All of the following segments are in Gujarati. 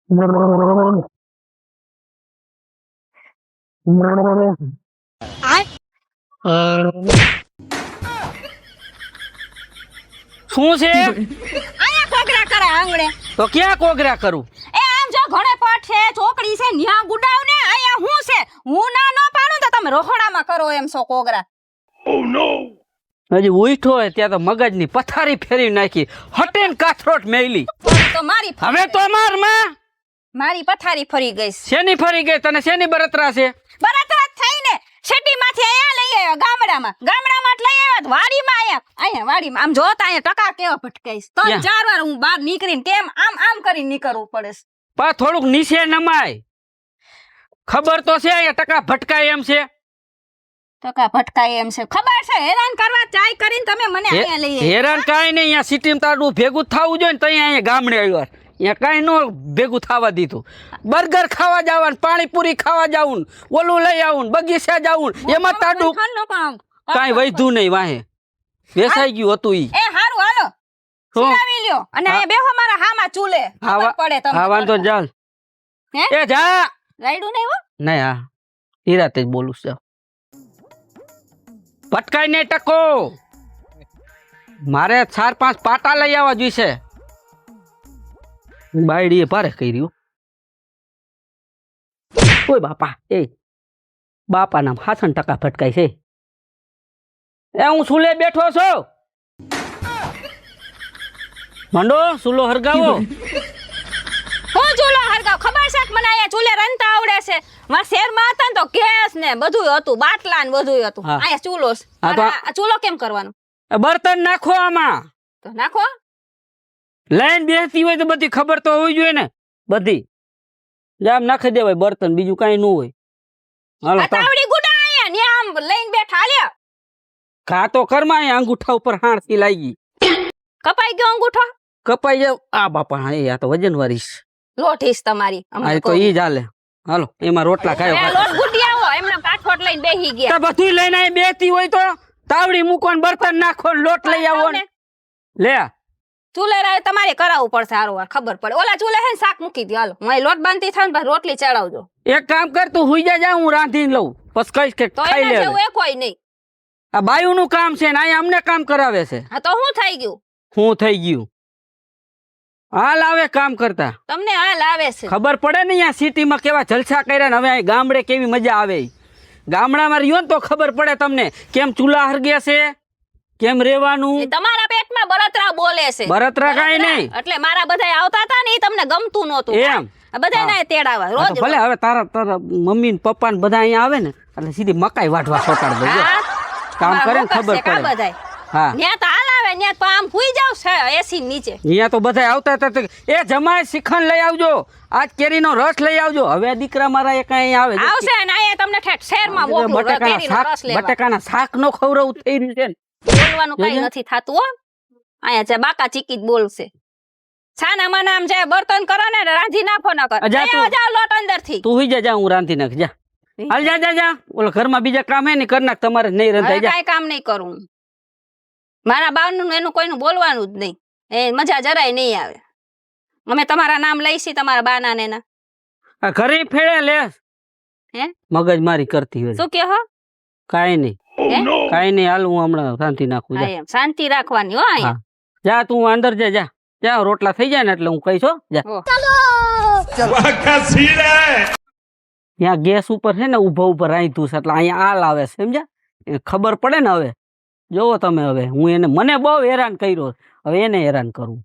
શું છે? આયા કોગરા કરે આંગણે. તો ક્યાં કોગરા કરું? એ આમ જો ઘણે પટ છે, ચોકડી છે, ન્યા ગુડાવ ને આયા હું છે. હું ના ન પાડું તો તમે રખોડામાં કરો એમ છો કોગરા. હજી ઉઠો હોય ત્યાં તો મગજની પથારી ફેરવી નાખી, હટેન કાથરોટ મેલી. તો મારી હવે તો મારી પથારી ફરી ગઈ છે. શેની ફરી ગઈ? તને શેની બરતરા છે? બરાતરા થઈને શેટીમાંથી આયા લઈ આવ્યો ગામડામાં જ લઈ આવ્યો તો વાડીમાં અહીંયા વાડીમાં આમ જોતા અહીંયા ટકા કેવા ભટકાઈશ તો ક્યાં? 4 વાર હું બહાર નીકળીને કેમ આમ કરીને નીકળવું પડે છે. પા થોડુંક નીચે નમાય. ખબર તો છે અહીંયા ટકા ભટકાય એમ છે. ટકા ભટકાય એમ છે ખબર છે. હેરાન કરવા ચાય કરીને તમે મને અહીંયા લઈ આવ્યા. હેરાન કાંઈ નહીં, અહીંયા સિટીમાં તારું ભેગું થવું જોઈએ ને તો અહીંયા ગામડે આવ્યો. અહીંયા કાંઈ ન ભેગું થવા દીધું. બર્ગર ખાવા જવાનું, પાણીપુરી ખાવા જવું, ઓલું લઈ આવું, બગીચા જવું, એમાં તાડું કાંઈ વધ્યું નહીં. વાહે વેસાઈ ગયું હતું ઈ. એ હારું હાલો સિરાવી લ્યો અને અહીંયા બેહો મારા હામાં ચૂલે. ખબર પડે તમને. હા વાંધો ચાલ. હે એ જા. રાયડું નહીં હો. નહીં હા હીરાતે જ બોલું છું. ભટકાઈ ને ટકો મારે 4-5 પાટા લઈ આવવા જોઈશે. બાયડીએ ભારે કર્યું. ઓય બાપા, એ બાપા નામ 60% ભટકાય છે. એ હું સુલે બેઠો છું. મંડો સુલો હરગાવો. હું ચૂલો હરગાવ ખબર છે કે મને અહીંયા ચૂલે રંતા આવડે છે. મારા શહેરમાં હતા ને તો ગેસ ને બધું હતું, બાટલા ને બધું હતું. હા. અહીંયા ચૂલો છે. હા તો આ ચૂલો કેમ કરવાનો? બર્તન નાખો આમાં. તો નાખો. લાઈન બેસતી હોય તો બધી ખબર તો હોવી જોઈએ ને. બધી જામ નાખી દેવાય બર્તન, બીજું કાંઈ ન હોય. હાલો આ તાવડી ગુડા અહીંયા ને આમ લઈને બેઠા લ્યો. ઘા તો કરમાં અહીંયા અંગૂઠા ઉપર હાણથી લાગી. કપાઈ ગયો અંગૂઠો. કપાઈ જાવ. આ બાપા હા આ તો વજન વાળી છે. લોઠીસ તમારી. આ તો ઈ જ હાલે. હાલો એમાં રોટલા ખાયો. લોટ ગુટી આવો એમને કાઠોટ લઈને બેહી ગયા. બધું લઈને અહીં બેસતી હોય તો તાવડી મૂકો ને બર્તન નાખો ને લોટ લઈ આવો ને. લે ચૂલે રાય તમારે કરાવવું પડશે. હારું વાર ખબર પડે. ઓલા ચૂલે હે ને શાક મૂકી દો. હાલો હું લોટ બાંધતી થાય ને પછી રોટલી ચડાવજો. એક કામ કર, તું હુઈ જા, હું રાંધીને લઉં પછી કહીશ કે તો ખાઈ એના લે. જેવું એ કોઈ નહીં. આ બાયું નું કામ છે ને અહીંયા અમને કામ કરાવે છે. હા તો હું થઈ ગયું? હું થઈ ગયું. હાલ આવે કામ કરતા. તમને હાલ આવે છે. ખબર પડે ને અહીંયા સિટીમાં કેવા જલસા કર્યા ને હવે અહીં ગામડે કેવી મજા આવે. ગામડામાં રહ્યો ને તો ખબર પડે તમને કેમ ચૂલા હરગે છે, કેમ રેવાનું. તમારા પેટમાં બળતરા બોલે છે. બળતરા કાંઈ નહીં. એટલે મારા બધા આવતા હતા ને એ તમને ગમતું નહોતું. એમ બધા ના તેડાવા રોજ. ભલે હવે તારા મમ્મી ને પપ્પા ને બધા અહીંયા આવે ને એટલે સીધી મકાઈ વાઢવા સોટાડ દો. કામ કરે ને ખબર પડે. હા ન્યા તો હાલ આવે. ન્યા તો આમ હુઈ જાવ છે એસી નીચે. અહીંયા તો બધા આવતા હતા. એ જમાય શ્રીખંડ લઈ આવજો, આજ કેરીનો રસ લઈ આવજો. હવે દીકરા મારા એક અહીંયા આવે આવશે ને અહીંયા તમને ઠેઠ શહેરમાં મોકલું કેરીનો રસ લેવા. બટાકાના શાક નો ખવડાવું થઈ રહ્યું છે ને. બોલવાનું કઈ નથી થાતું હો. અહીંયા છે બાકા ચીકી જ બોલશે. છાના માના આમ જાય બર્તન કરો ને રાંધી નાખો ન કર. જાવ લોટ અંદર થી. તું હુઈ જા, હું રાંધી નાખ. જા હાલ જા. ઓલા ઘરમાં બીજા કામ હે ને કર નાખ. તમારે નહીં રંધાઈ જા. કાઈ કામ નહીં કરું. મારા બાનું એનું કોઈનું બોલવાનું જ નહીં. એ મજા જરાય નહીં આવે. અમે તમારા નામ લઈશી તમારા બાના ને ના. આ ઘરે ફેડે લે. હે મગજ મારી કરતી હોય. શું કહો? કાઈ નહીં. કાઈ નહીં. હાલ હું હમણાં શાંતિ નાખું. જા શાંતિ રાખવાની હો. અહીંયા જા તું અંદર જા. જા રોટલા થઈ જાય ને એટલે હું કહીશ. જા ત્યાં ગેસ ઉપર છે ને ઉભા રાંધ્યું છે એટલે અહીંયા આલ આવે છે. સમજ્યા? ખબર પડે ને. હવે જોવો તમે. હવે હું એને મને બહુ હેરાન કર્યો, હવે એને હેરાન કરું.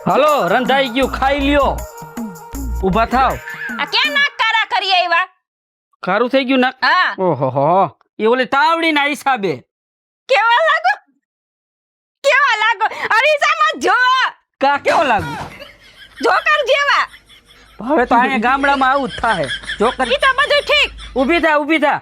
હાલો રંધાઈ ગયું, ખાઈ લ્યો. ઉભા થાવ. આ ક્યાં નાક કારા કરી આવ્યા? ખારું થઈ ગયું ના? હા. ઓહો હો એ ઓલી તાવડી ના હિસાબે. કેવા લાગો? અરીસામાં જો કા કેવો લાગુ? જોકર જેવા. હવે તો અહીંયા ગામડામાં આવું જ થાય. જોકર ઈ તો બધું ઠીક. ઊભી થા.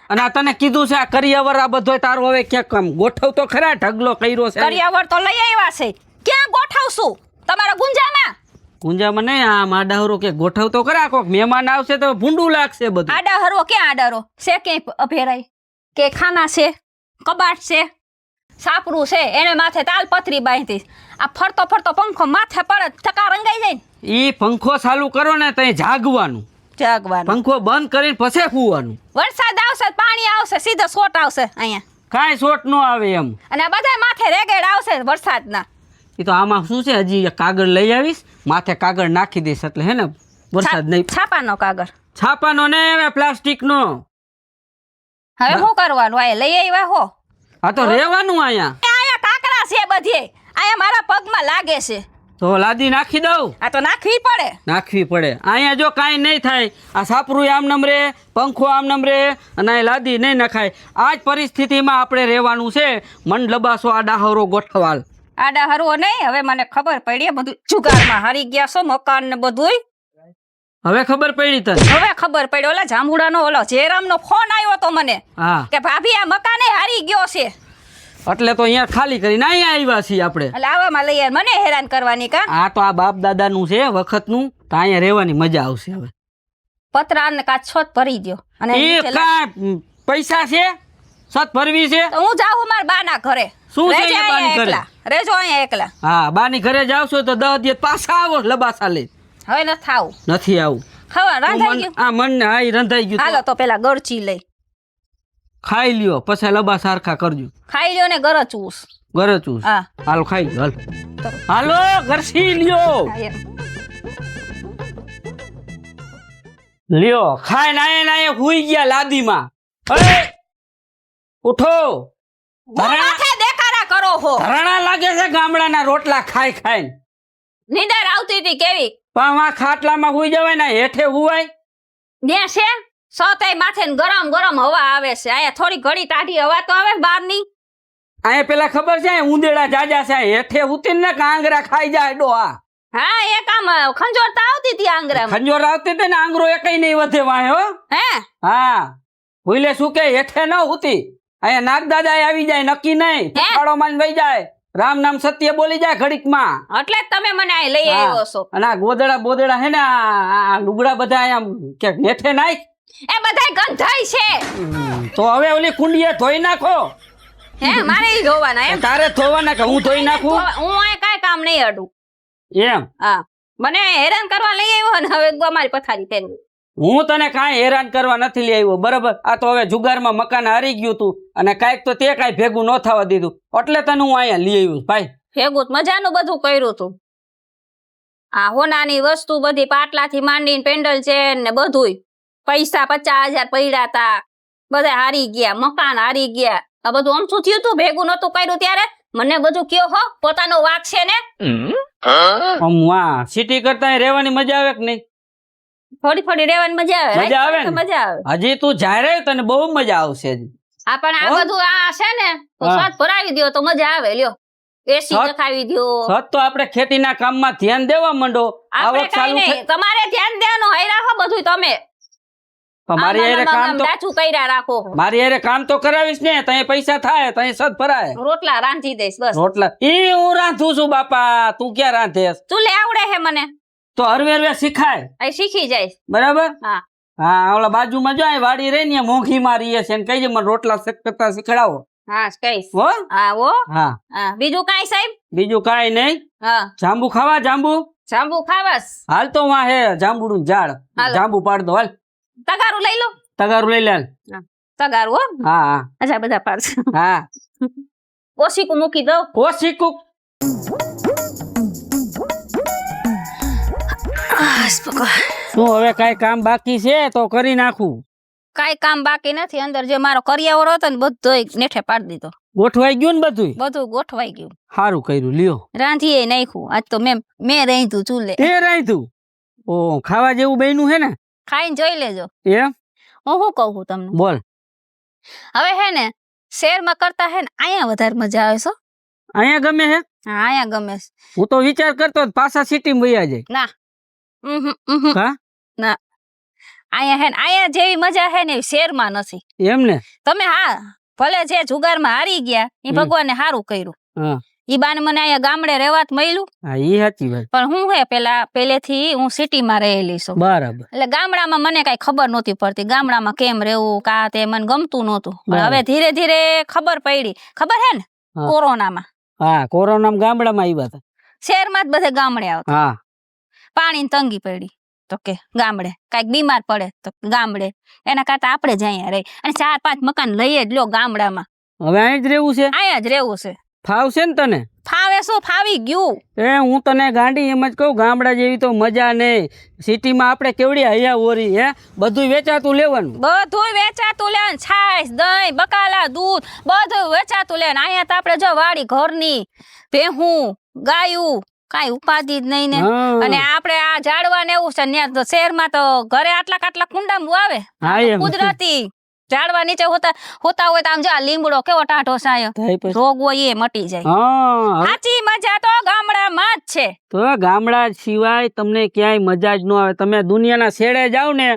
અને આ તને કીધું છે આ કરિયાવર આ બધો તારો હવે ક્યાંક કામ ગોઠવ તો ખરા. ઢગલો કર્યો છે. કરિયાવર તો લઈ આવ્યા છે. ક્યાં ગોઠવશું? તમારા ગુંજામાં નહીં. આ માડાહરો કે ગોઠવ તો ખરા. કોક મહેમાન આવશે તો ભૂંડું લાગશે બધું. આડાહરો ક્યાં આડારો છે? કે અભેરાય કે ખાના છે, કબાટ છે, સાપરું છે એને માથે તાલપત્રી બાંધી. આ ફરતો ફરતો પંખો માથે પડે થકા રંગાઈ જાય ને. ઈ પંખો ચાલુ કરો ને તઈ જાગવાનું, જાગવાનું. પંખો બંધ કરીને પછી ફૂવાનું. વરસાદ આવશે પાણી આવશે સીધો શોટ આવશે અહીંયા કાંઈ શોટ ન આવે એમ. અને બધા માથે રેગેડ આવશે વરસાદના. એ તો આમાં શું છે, હજી કાગળ લઈ આવીશ, માથે કાગળ નાખી દઈશ એટલે હે ને વરસાદ નહીં. છાપાનો કાગળ. છાપાનો ને હવે પ્લાસ્ટિકનો. હવે શું કરવાનું? આ લઈ આવ્યા હો. આ તો રહેવાનું અહીંયા. અહીંયા કાકરા છે બધે. અહીંયા મારા પગમાં લાગે છે. તો લાદી નાખી દઉં. આ તો નાખવી પડે. નાખવી પડે. અહીંયા જો કાંઈ નહીં થાય, આ સાપરું આમ નંબરે, પંખો આમ નંબરે, અને આ લાદી નહીં નખાય. આ જ પરિસ્થિતિમાં આપણે રહેવાનું છે. મન લબાસો આ ડાહરો ગોઠવાલ. આડા હરવો નહીં. હવે મને ખબર પડી બધું જુગારમાં હારી ગયા છો મકાન ને બધું. હવે ખબર પડી તને? હવે ખબર પડી. ઓલા જાંબુડાનો ઓલો જયરામનો ફોન આવ્યો તો મને હા, કે ભાભી આ મકાને હારી ગયો છે. એટલે તો અહીંયા ખાલી કરીને અહીંયા આવ્યા છીએ આપણે. એટલે આવામાં લઈ મને હેરાન કરવાની કા. આ તો આ બાપ દાદાનું છે વખતનું, તો અહીંયા રહેવાની મજા આવશે. હવે પતરા ને કાચ છોત ભરી દ્યો. અને એ કાંઈ પૈસા છે, સત ભરવી છે. તો હું જાઉં મારા બાના ઘરે. શું છે રહેજો એ બાની અહીંયા ઘરે? એકલા. રહેજો અહીંયા એકલા. હા, બાની ઘરે જાવશો તો 10 દિવસ પાછા આવો લબાસા લઈ. હવે નથી આવું. નથી આવું. હવે રાંધાઈ ગયું. આ મન ને આ રંધાઈ ગયું. હાલો તો પેલા ગળચી લઈ ખાઈ લ્યો, પછી લબા સારખા કરજો. ખાઈ લ્યો ને ગરચુસ. ગરચું. હા હાલો ખાઈ લ્યો, હાલો ગરસી લ્યો. લ્યો ખાઈ નાય નાય હુઈ ગયા લાદીમાં. એ ઉઠો. માથે દેખાડા કરો હો. ધરણા લાગે છે ગામડાના રોટલા ખાઈ ખાઈ. નીંદર આવતી હતી કેવી. પણ આ ખાટલામાં હુઈ જવાય ને હેઠે હુવાય. ને છે સતાય માથે ને ગરમ ગરમ હવા આવે છે. અહીંયા થોડી ઘડી ટાઢી હવા તો આવે બહારની. અહીંયા પેલા ખબર છે ઉંદેડા જાજા છે, હેઠે ઉતીને ને કાંગરા ખાઈ જાય ડોહા. હા એક આમ ખંજોરતા આવતી હતી આંગરામાં. ખંજોર આવતી હતી ને આંગરો એકઈ નહીં વધે વાય હો. હે હા ભૂલે શું કે હેઠે ન ઉતી. અહીંયા નાગ દાદા આવી જાય નક્કી નહીં. ફાળો માં વહી જાય, રામ નામ સત્ય બોલી જાય ઘડીકમાં. એટલે જ તમે મને અહીં લઈ આવ્યો છો. અને આ ગોદડા બોદડા હે ને આ લુગડા બધા આમ કે નેઠે નાખ. એ બધાય ગંધાય છે. તો હવે ઓલી કુંડીએ ધોઈ નાખો. હે મારે ઈ ધોવાના એમ. તારે ધોવાના કે હું ધોઈ નાખું? હું અહીં કાંઈ કામ નહીં અડું. એમ? હા મને હેરાન કરવા લઈ આવ્યો ને હવે અમારી પથારી ફેરવી. હું તને કાંઈ હેરાન કરવા નથી લઈ આવ્યો, બરાબર? આ તો હવે જુગારમાં મકાન હારી ગયું તું અને કાંઈક તો તે કાંઈ ભેગું ન થવા દીધું, એટલે તને હું અહીંયા લઈ આવ્યું ભાઈ. ભેગું મજાનું બધું કર્યું તું. આ હોનાની વસ્તુ બધી પાટલાથી માંડીને પેન્ડલ છે ને બધુંય. પૈસા 50,000 પડ્યા તા, બધા હારી ગયા, મકાન હારી ગયા. આ બધું આમ શું થયું તું? ભેગું નતું કર્યું ત્યારે મને બધું કયો હો. પોતાનો વાક છે ને. સિટી કરતા રહેવાની મજા આવે કે નહીં? થોડી થોડી રહેવાની મજા આવે. મજા આવે ને? મજા આવે. હજી તું જ્યારે તને બહુ મજા આવશે. આ પણ આ બધું આ છે ને તો સત ભરાવી દ્યો તો મજા આવે. લ્યો એસી નખાવી દ્યો. સત તો આપણે ખેતીના કામમાં ધ્યાન દેવા માંડો. આપણે કઈ નહીં, તમારે ધ્યાન દેવાનું. હઈ રાખો બધું તમે. મારી હારે કામ તો દાચું કર્યા રાખો. મારી હારે કામ તો કરાવીશ ને, તઈ પૈસા થાય, તઈ સત ભરાય. રોટલા રાંધી દઈશ બસ. રોટલા ઈ હું રાંધું છું બાપા, તું ક્યાં રાંધેસ? ચૂલે આવડે હે મને. તો હરવે હરવે શીખાય. અહીં શીખી જઈશ. બરાબર? હા હા, ઓલા બાજુમાં જાય વાડી રહી ને મોંઘી મારી છે ને કહીજે મને રોટલા કરતા શીખડાવો. હા કઈશ. હો? હા હો. હા હા બીજું કાંઈ સાહેબ? બીજું કાંઈ નહીં. હા જાંબુ ખાવા? જાંબુ જાંબુ ખાવાસ? હાલ તો વાં હે જાંબુનું ઝાડ, જાંબુ પાડ દો. હાલ તગારું લઈ લો. તગારું લઈ લે. તગારું હો. હા હા અચ્છા બધા પાડશે. હા ઓશીકું મૂકી દઉં. ઓશીકું શું હવે કાંઈ કામ બાકી છે તો કરી નાખું. કાંઈ કામ બાકી નથી. અંદર જે મારો કરિયાવર હતો ને બધોય નેઠે પાડી દીધો. ગોઠવાઈ ગયું ને બધું? બધું ગોઠવાઈ ગયું. સારું કર્યું. લ્યો રાંધીએ નાખ્યું. આજ તો મેં રાંધ્યું ચૂલે. તે રાંધ્યું? ઓ ખાવા જેવું બન્યું હે ને? ખાઈને જોઈ લેજો. એમ? હું શું કહું છું તમને? બોલ. હવે હે ને શહેરમાં કરતા હે ને અહીંયા વધારે મજા આવે છે. અહીંયા ગમે હે? હા અહીંયા ગમે છે. હું તો વિચાર કરતો પાછા સિટીમાં વયા જાય. ના હા ના અહીંયા હે ને અહીંયા જેવી મજા હે ને શહેરમાં નથી. એમ ને? તમે હા ભલે જે જુગારમાં હારી ગયા એ ભગવાને સારું કર્યું. હા ઈ બાને મને અહીંયા ગામડે રહેવાત મળ્યું. હા ઈ સાચી વાત. પણ હું હે પહેલેથી હું સિટીમાં રહેલી છું. બરાબર. એટલે ગામડામાં મને કઈ ખબર નહોતી પડતી. ગામડામાં કેમ રહેવું કા તે મને ગમતું નહોતું. પણ હવે ધીરે ધીરે ખબર પડી. ખબર હે ને? હા. કોરોનામાં હા કોરોનામાં ગામડામાં આવ્યા હતા. શહેરમાં જ બધે ગામડે આવતા. હા પાણીની તંગી પડી તો કે ગામડે, કાંઈક બીમાર પડે તો ગામડે, એના કરતા આપણે જ અહીંયા રહી અને 4-5 મકાન લઈએ જ લો ગામડામાં. હવે અહીં જ રહેવું છે. અહીંયા જ રહેવું છે. ફાવશે ને તને? ફાવે શું, ફાવી ગયું. હું તને ગાંડી એમ જ કહું, ગામડા જેવી તો મજા નહીં. સિટીમાં આપણે કેવડી હૈયા ઓરી હે, બધું વેચાતું લેવાનું. બધું વેચાતું લે, છાશ, દહીં, બકાલા, દૂધ બધું વેચાતું લે. અહીંયા તો આપણે જો વાડી ઘરની ભેહું, ગાયું, કાંઈ ઉપાધિ જ નહીં ને. હા. અને આપણે આ ઝાડવા ને એવું છે ને, તો શહેરમાં તો ઘરે આટલા કુંડામાં આવે. હા એમ. કુદરતી ઝાડવા નીચે હોતા હોય તો આમ જો આ લીમડો કેવો ટાઢો સાયો, થાય પછી. રોગ હોય એ મટી જાય. હા સાચી મજા તો ગામડામાં જ છે. તો ગામડા સિવાય તમને ક્યાંય મજા જ ન આવે. તમે દુનિયાના છેડે જાવ ને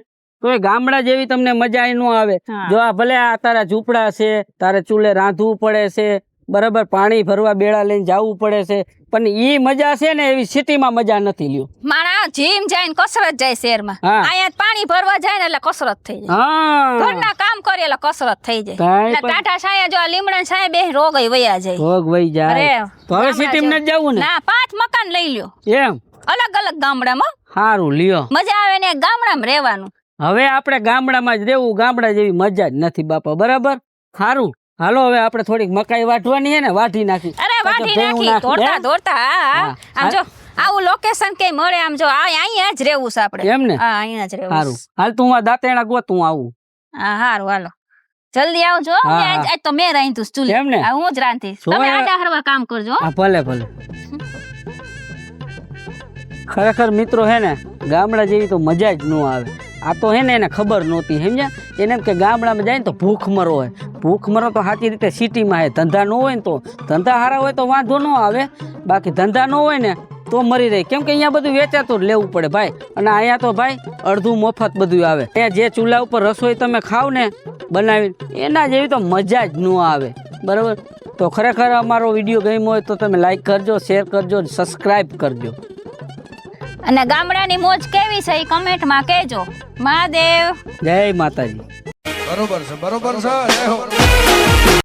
તો ગામડા જેવી તમને મજા ન આવે. હા. જો આ ભલે આ તારા ઝૂંપડા છે, તારે ચૂલે રાંધવું પડે છે, બરાબર, પાણી ભરવા બેડા લઈને જવું પડે છે, પણ ઈ મજા છે ને એવી સિટીમાં મજા નથી લ્યો. માણા જીમ જાય ને કસરત જાય શહેરમાં. હા. અહીંયા પાણી ભરવા જાય ને એટલે કસરત થઈ જાય. હા ઘરના કામ કરે એટલે કસરત થઈ જાય. કાંઈ એટલે પણ- ટાટા છાયા જો આ લીમડા છાયા બે રોગ વયા જાય. ભોગ વહી જાય. અરે, તો હવે ગામડા સિટીમાં નથી જવું ને? ના, 5 મકાન લઈ લ્યો એમ અલગ અલગ ગામડામાં. સારું લ્યો. મજા આવે ને ગામડામાં રહેવાનું. હવે આપણે ગામડામાં જ રહેવું. ગામડા જેવી મજા જ નથી બાપા. બરાબર, સારું. હાલો હવે આપણે થોડીક મકાઈ વાઢવાની છે ને, વાઢી નાખી. અરે વાઢી ભેહું નાખી, નાખી, દોડતા હે? દોડતા. હા, હા. હા. આમ જો આવું લોકેશન કે મળે, આમ જો અહીંયા જ રહેવું છે આપણે. એમ ને? હા, અહીંયા જ રહેવું સારું. છે. હાલ તું આ દાંતેણા ગોત, હું આવું. હા, હારું, હાલો જલ્દી આવજો. હા, આજ હા. આજ તો મેં રાંધ્યું છે ચૂલે. એમ ને? હા, હું જ રાંધીશ. જો તમે એ- આડા હરવા કામ કરજો હો. હા ભલે ભલે. ખરેખર મિત્રો હે ને, ગામડા જેવી તો મજા જ ન આવે. આ તો હે ને એને ખબર નહોતી, સમજ્યા? એને એમ કે ગામડામાં જાય ને તો ભૂખ મરો હોય. ભૂખ મરો તો સાચી રીતે સિટીમાં હે. ધંધા ન હોય ને તો, ધંધા સારા હોય તો વાંધો ન આવે, બાકી ધંધા ન હોય ને તો મરી રહી. કેમ કે અહીંયા બધું વેચાતું જ લેવું પડે ભાઈ. અને અહીંયા તો ભાઈ અડધું મફત બધું આવે. અહીંયા જે ચૂલા ઉપર રસોઈ તમે ખાવ ને બનાવીને, એના જેવી તો મજા જ ન આવે. બરાબર. તો ખરેખર અમારો વિડીયો ગમ્યો હોય તો તમે લાઈક કરજો, શેર કરજો, સબસ્ક્રાઈબ કરજો. અને ગામડાની મોજ કેવી છે એ કમેન્ટમાં કહેજો. મહાદેવ. જય માતાજી. બરોબર છે, બરોબર છે. જય હો.